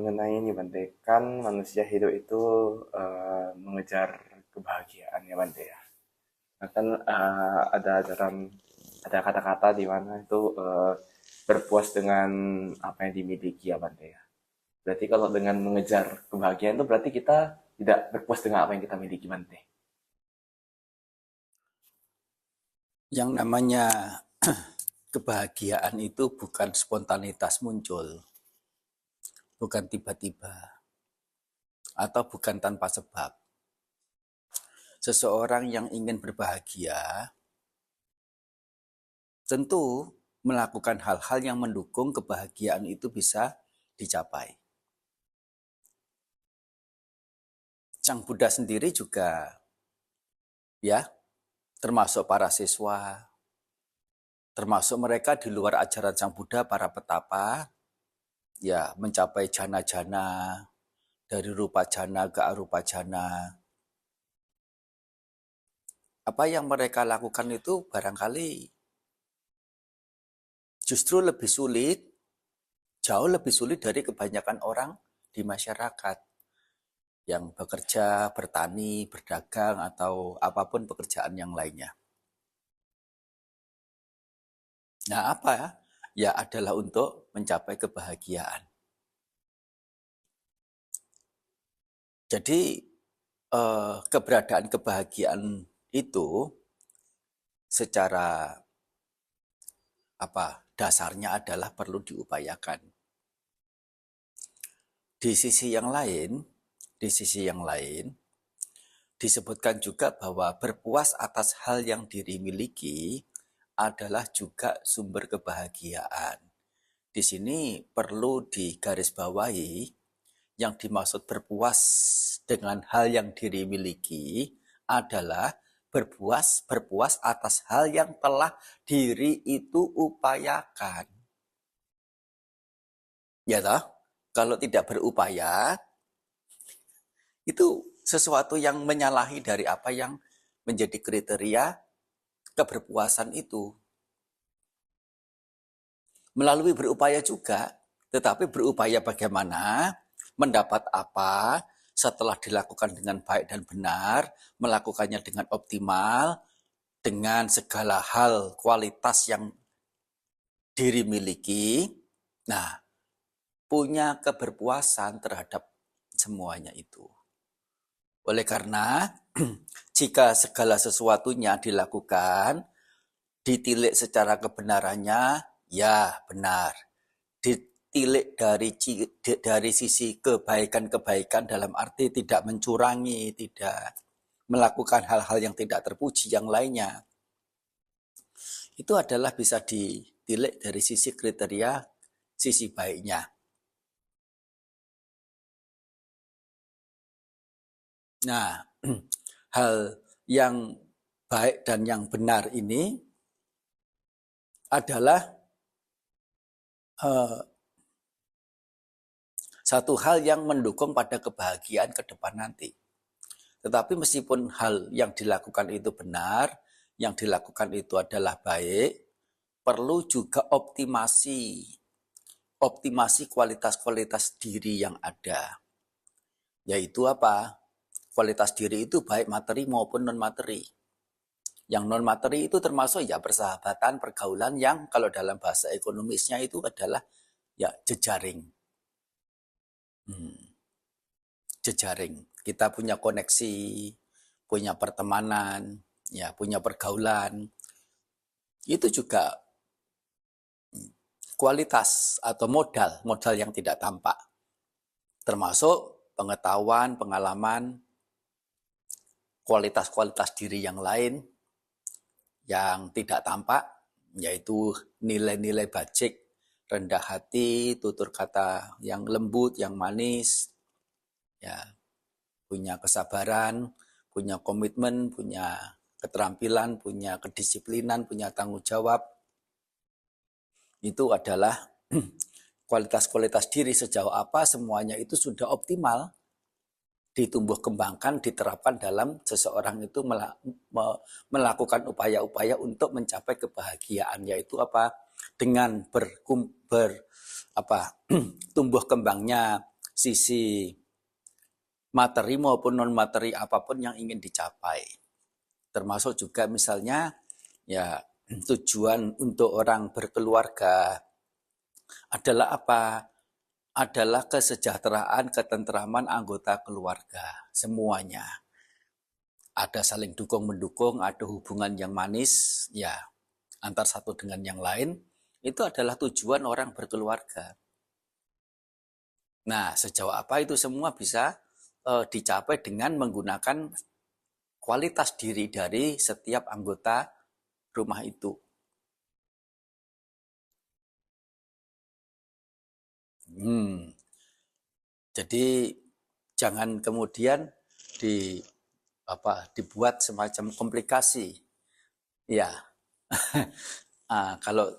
mengenai ini Bante, kan manusia hidup itu mengejar kebahagiaan ya Bante ya. Nah, kan ada kata-kata di mana itu berpuas dengan apa yang dimiliki ya Bante ya. Berarti kalau dengan mengejar kebahagiaan itu berarti kita tidak berpuas dengan apa yang kita miliki Bante. Yang namanya kebahagiaan itu bukan spontanitas muncul, bukan tiba-tiba, atau bukan tanpa sebab. Seseorang yang ingin berbahagia tentu melakukan hal-hal yang mendukung kebahagiaan itu bisa dicapai. Sang Buddha sendiri juga ya, termasuk para siswa, termasuk mereka di luar ajaran Sang Buddha, para petapa, ya mencapai jana-jana, dari rupa jana ke arupa jana. Apa yang mereka lakukan itu barangkali justru lebih sulit, jauh lebih sulit dari kebanyakan orang di masyarakat yang bekerja, bertani, berdagang, atau apapun pekerjaan yang lainnya. Nah, apa ya? Ya adalah untuk mencapai kebahagiaan. Jadi, keberadaan kebahagiaan itu secara dasarnya adalah perlu diupayakan. Di sisi yang lain, disebutkan juga bahwa berpuas atas hal yang diri miliki adalah juga sumber kebahagiaan. Di sini perlu digarisbawahi yang dimaksud berpuas dengan hal yang diri miliki adalah berpuas atas hal yang telah diri itu upayakan. Ya toh? Kalau tidak berupaya, itu sesuatu yang menyalahi dari apa yang menjadi kriteria keberpuasan itu. Melalui berupaya juga, tetapi berupaya bagaimana, mendapat apa, setelah dilakukan dengan baik dan benar, melakukannya dengan optimal, dengan segala hal kualitas yang diri miliki, nah, punya keberpuasan terhadap semuanya itu. Oleh karena, jika segala sesuatunya dilakukan, ditilik secara kebenarannya, ya benar. Ditilik dari sisi kebaikan-kebaikan dalam arti tidak mencurangi, tidak melakukan hal-hal yang tidak terpuji yang lainnya. Itu adalah bisa ditilik dari sisi kriteria, sisi baiknya. Nah, hal yang baik dan yang benar ini adalah satu hal yang mendukung pada kebahagiaan ke depan nanti. Tetapi meskipun hal yang dilakukan itu benar, yang dilakukan itu adalah baik, perlu juga optimasi kualitas-kualitas diri yang ada. Yaitu apa? Kualitas diri itu baik materi maupun non-materi. Yang non-materi itu termasuk ya persahabatan, pergaulan yang kalau dalam bahasa ekonomisnya itu adalah ya jejaring. Jejaring. Kita punya koneksi, punya pertemanan, ya punya pergaulan. Itu juga kualitas atau modal yang tidak tampak. Termasuk pengetahuan, pengalaman, kualitas-kualitas diri yang lain yang tidak tampak, yaitu nilai-nilai bajik, rendah hati, tutur kata yang lembut, yang manis, ya, punya kesabaran, punya komitmen, punya keterampilan, punya kedisiplinan, punya tanggung jawab. Itu adalah kualitas-kualitas diri sejauh apa semuanya itu sudah optimal ditumbuh kembangkan, diterapkan dalam seseorang itu melakukan upaya-upaya untuk mencapai kebahagiaan, yaitu apa? Dengan tumbuh kembangnya sisi materi maupun non-materi apapun yang ingin dicapai. Termasuk juga misalnya ya tujuan untuk orang berkeluarga adalah apa? Adalah kesejahteraan, ketentraman anggota keluarga semuanya. Ada saling dukung-mendukung, ada hubungan yang manis ya antar satu dengan yang lain. Itu adalah tujuan orang berkeluarga. Nah, sejauh apa itu semua bisa dicapai dengan menggunakan kualitas diri dari setiap anggota rumah itu. Jadi jangan kemudian dibuat semacam komplikasi. Ya, kalau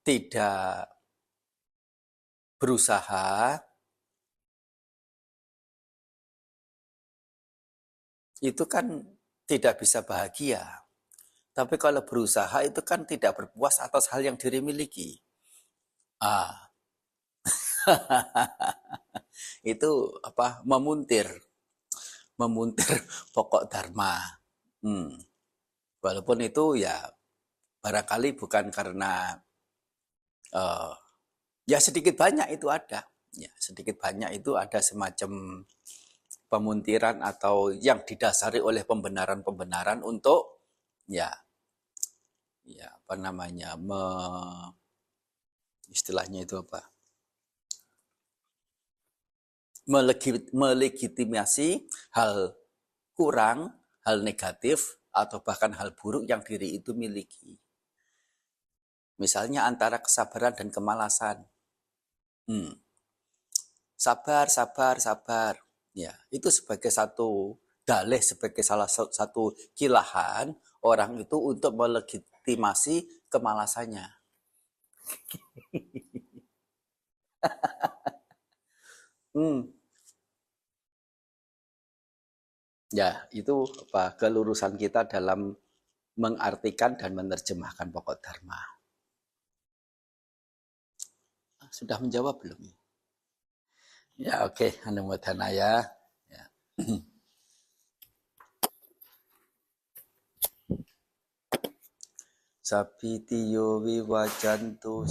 tidak berusaha itu kan tidak bisa bahagia. Tapi kalau berusaha itu kan tidak berpuas atas hal yang diri miliki. Itu memuntir pokok dharma. Walaupun itu ya barangkali bukan karena ya sedikit banyak itu ada. Ya, sedikit banyak itu ada semacam pemuntiran atau yang didasari oleh pembenaran-pembenaran untuk istilahnya itu apa? Melegitimasi hal kurang, hal negatif, atau bahkan hal buruk yang diri itu miliki. Misalnya antara kesabaran dan kemalasan. Sabar. Ya, itu sebagai satu dalih, sebagai salah satu kilahan orang itu untuk melegitimasi kemalasannya. Ya, itu kelurusan kita dalam mengartikan dan menerjemahkan pokok dharma. Sudah menjawab belum? Ya, oke. Anumodana ya. Sapitiyo vivacantu